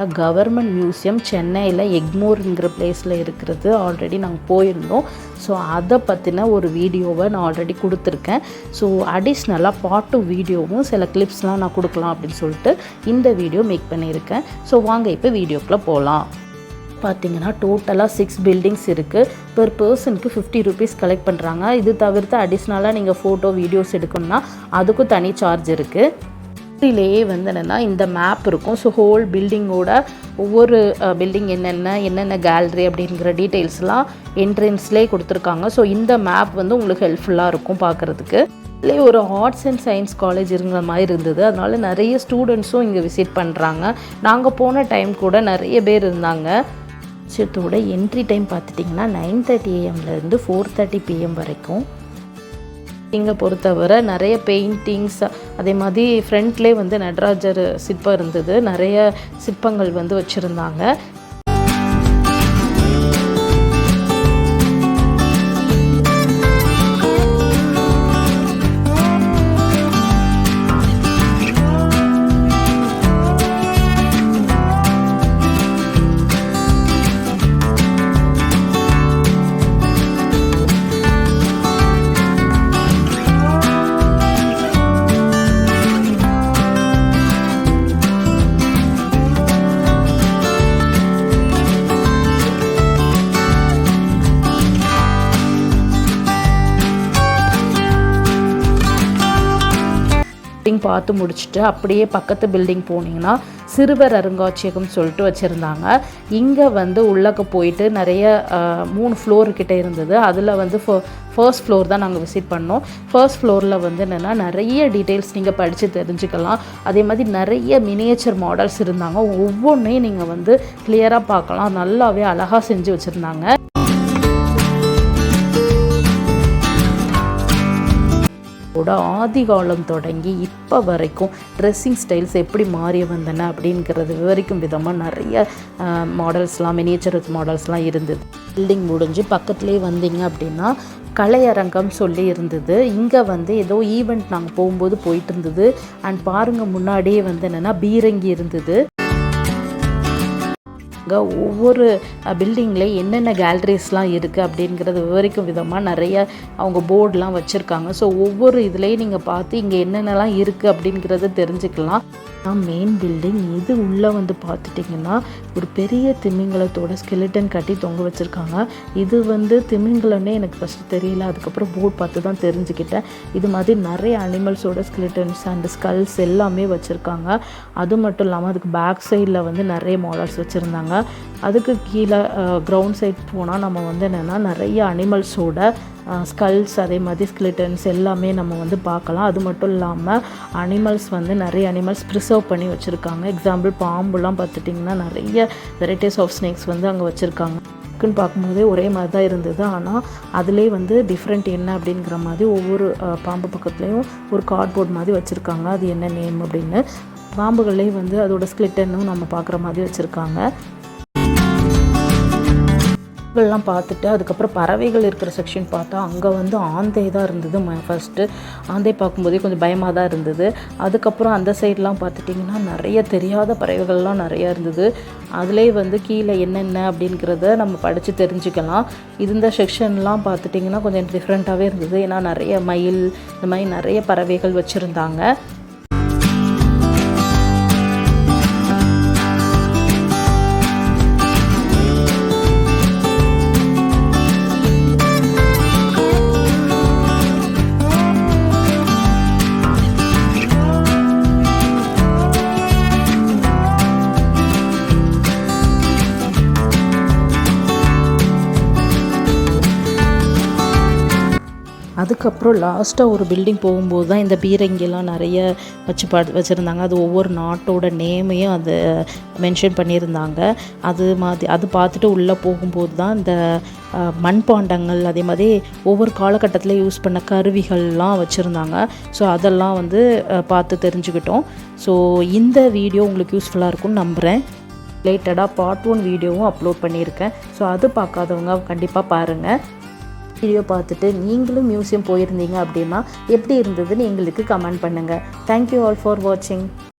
Government museum சென்னையில் எக்மோர்ங்கிற பிளேஸில் இருக்கிறது. ஆல்ரெடி நாங்கள் போயிருந்தோம். ஸோ அதை பற்றின ஒரு வீடியோவை நான் ஆல்ரெடி கொடுத்துருக்கேன். ஸோ அடிஷ்னலாக பார்ட் 2 வீடியோவும் சில கிளிப்ஸ்லாம் நான் கொடுக்கலாம் அப்படின்னு சொல்லிட்டு இந்த வீடியோ மேக் பண்ணியிருக்கேன். ஸோ வாங்க இப்போ வீடியோக்குள்ளே போகலாம். பார்த்திங்கன்னா டோட்டலாக 6 பில்டிங்ஸ் இருக்குது. பெர் பர்சனுக்கு 50 rupees கலெக்ட் பண்ணுறாங்க. இது தவிர்த்து அடிஷ்னலாக நீங்கள் ஃபோட்டோ வீடியோஸ் எடுக்கணும்னா அதுக்கும் தனி சார்ஜ் இருக்குது. இதுலேயே வந்து என்னென்னா இந்த மேப் இருக்கும். ஸோ ஹோல் பில்டிங்கோட ஒவ்வொரு பில்டிங் என்னென்ன கேலரி அப்படிங்கிற டீட்டெயில்ஸ்லாம் என்ட்ரன்ஸ்லேயே கொடுத்துருக்காங்க. ஸோ இந்த மேப் வந்து உங்களுக்கு ஹெல்ப்ஃபுல்லாக இருக்கும் பார்க்குறதுக்கு. இதுலேயே ஒரு ஆர்ட்ஸ் அண்ட் சயின்ஸ் காலேஜ் இருக்கிற மாதிரி இருந்தது. அதனால நிறைய ஸ்டூடெண்ட்ஸும் இங்கே விசிட் பண்ணுறாங்க. நாங்கள் போன டைம் கூட நிறைய பேர் இருந்தாங்க. மியூசியத்தோட என்ட்ரி டைம் பார்த்துட்டிங்கன்னா 9:30 AM to 4:30 PM வரைக்கும். இங்கே பொறுத்தவரை நிறைய பெயிண்டிங்ஸ், அதே மாதிரி ஃப்ரண்ட்லேயே வந்து நடராஜர் சிற்பம் இருந்தது. நிறைய சிற்பங்கள் வந்து வச்சுருந்தாங்க. பார்த்து முடிச்சுட்டு அப்படியே பக்கத்து பில்டிங் போனீங்கன்னா சிறுவர் அருங்காட்சியகம் சொல்லிட்டு வச்சுருந்தாங்க. இங்கே வந்து உள்ளக்க போயிட்டு நிறைய 3 ஃப்ளோர் கிட்டே இருந்தது. அதில் வந்து ஃபர்ஸ்ட் ஃப்ளோர் தான் நாங்கள் விசிட் பண்ணோம். ஃபர்ஸ்ட் ஃப்ளோரில் வந்து என்னென்னா நிறைய டீட்டெயில்ஸ் நீங்கள் படித்து தெரிஞ்சுக்கலாம். அதே மாதிரி நிறைய மினியேச்சர் மாடல்ஸ் இருந்தாங்க. ஒவ்வொன்றையும் நீங்கள் வந்து கிளியராக பார்க்கலாம். நல்லாவே அழகாக செஞ்சு வச்சுருந்தாங்க. ஆதி காலம் தொடங்கி இப்போ வரைக்கும் ட்ரெஸ்ஸிங் ஸ்டைல்ஸ் எப்படி மாறி வந்தன அப்படிங்கிறது விவரிக்கும் விதமாக நிறைய மாடல்ஸ்லாம், மினியேச்சர் மாடல்ஸ்லாம் இருந்தது. பில்டிங் முடிஞ்சு பக்கத்துலேயே வந்தீங்க அப்படின்னா கலையரங்கம் சொல்லி இருந்தது. இங்கே வந்து ஏதோ ஈவெண்ட் நாங்கள் போகும்போது போயிட்டு இருந்தது. அண்ட் பாருங்கள், முன்னாடியே வந்து என்னென்னா பீரங்கி இருந்தது. ஒவ்வொரு பில்டிங்கில் என்னென்ன கேலரிஸ்லாம் இருக்குது அப்படிங்கிறது விவரிக்கும் விதமாக நிறைய அவங்க போர்டெலாம் வச்சுருக்காங்க. ஸோ ஒவ்வொரு இதுலேயும் நீங்கள் பார்த்து இங்கே என்னென்னலாம் இருக்குது அப்படிங்கிறத தெரிஞ்சுக்கலாம். மெயின் பில்டிங் இது உள்ளே வந்து பார்த்துட்டிங்கன்னா ஒரு பெரிய திமிங்கலத்தோட ஸ்கெலிட்டன் கட்டி தொங்க வச்சுருக்காங்க. இது வந்து திமிங்கலன்னே எனக்கு ஃபஸ்ட்டு தெரியல. அதுக்கப்புறம் போர்ட் பார்த்து தான் தெரிஞ்சுக்கிட்டேன். இது மாதிரி நிறைய அனிமல்ஸோட ஸ்கெலிட்டன்ஸ் அண்ட் ஸ்கல்ஸ் எல்லாமே வச்சுருக்காங்க. அது மட்டும் இல்லாமல் அதுக்கு பேக் சைடில் வந்து நிறைய மாடல்ஸ் வச்சுருந்தாங்க. அதுக்கு கீழே கிரவுண்ட் சைட் போனால் நம்ம வந்து என்னென்னா நிறைய அனிமல்ஸோட ஸ்கல்ஸ், அதே மாதிரி ஸ்கெலிட்டன்ஸ் எல்லாமே நம்ம வந்து பார்க்கலாம். அது மட்டும் இல்லாமல் அனிமல்ஸ் வந்து நிறைய அனிமல்ஸ் ப்ரிசர்வ் பண்ணி வச்சுருக்காங்க. எக்ஸாம்பிள் பாம்புலாம் பார்த்துட்டிங்கன்னா நிறைய வெரைட்டிஸ் ஆஃப் ஸ்னேக்ஸ் வந்து அங்கே வச்சுருக்காங்க. இருக்குன்னு பார்க்கும்போதே ஒரே மாதிரி தான் இருந்தது. ஆனால் அதிலே வந்து டிஃப்ரெண்ட் என்ன அப்படிங்கிற மாதிரி ஒவ்வொரு பாம்பு பக்கத்துலேயும் ஒரு கார்ட்போர்ட் மாதிரி வச்சுருக்காங்க. அது என்ன நேம் அப்படின்னு. பாம்புகள்லேயும் வந்து அதோட ஸ்கெலிட்டனும் நம்ம பார்க்குற மாதிரி வச்சுருக்காங்க. எல்லாம் பார்த்துட்டு அதுக்கப்புறம் பறவைகள் இருக்கிற செக்ஷன் பார்த்தா அங்கே வந்து ஆந்தை தான் இருந்தது. ஃபஸ்ட்டு ஆந்தை பார்க்கும்போதே கொஞ்சம் பயமாக தான் இருந்தது. அதுக்கப்புறம் அந்த சைட்லாம் பார்த்துட்டிங்கன்னா நிறைய தெரியாத பறவைகள்லாம் நிறையா இருந்தது. அதிலே வந்து கீழே என்னென்ன அப்படிங்கிறத நம்ம படித்து தெரிஞ்சுக்கலாம். இந்த செக்ஷன்லாம் பார்த்துட்டிங்கன்னா கொஞ்சம் டிஃப்ரெண்ட்டாகவே இருந்தது. ஏன்னா நிறைய மயில், இந்த மாதிரி நிறைய பறவைகள் வச்சுருந்தாங்க. அதுக்கப்புறம் லாஸ்ட்டாக ஒரு பில்டிங் போகும்போது தான் இந்த பீரங்கிலாம் நிறைய வச்சுருந்தாங்க. அது ஒவ்வொரு நாட்டோட நேமையும் அது மென்ஷன் பண்ணியிருந்தாங்க. அது பார்த்துட்டு உள்ளே போகும்போது தான் இந்த மண்பாண்டங்கள், அதே மாதிரி ஒவ்வொரு காலகட்டத்தில் யூஸ் பண்ண கருவிகள்லாம் வச்சுருந்தாங்க. ஸோ அதெல்லாம் வந்து பார்த்து தெரிஞ்சுக்கிட்டோம். ஸோ இந்த வீடியோ உங்களுக்கு யூஸ்ஃபுல்லாக இருக்கும்னு நம்புகிறேன். ரிலேட்டடாக பார்ட் 1 வீடியோவும் அப்லோட் பண்ணியிருக்கேன். ஸோ அது பார்க்காதவங்க கண்டிப்பாக பாருங்கள். வீடியோ பார்த்துட்டு நீங்களும் மியூசியம் போயிருந்தீங்க அப்படின்னா எப்படி இருந்ததுன்னு எங்களுக்கு கமெண்ட் பண்ணுங்கள். தேங்க்யூ ஆல் ஃபார் வாட்சிங்.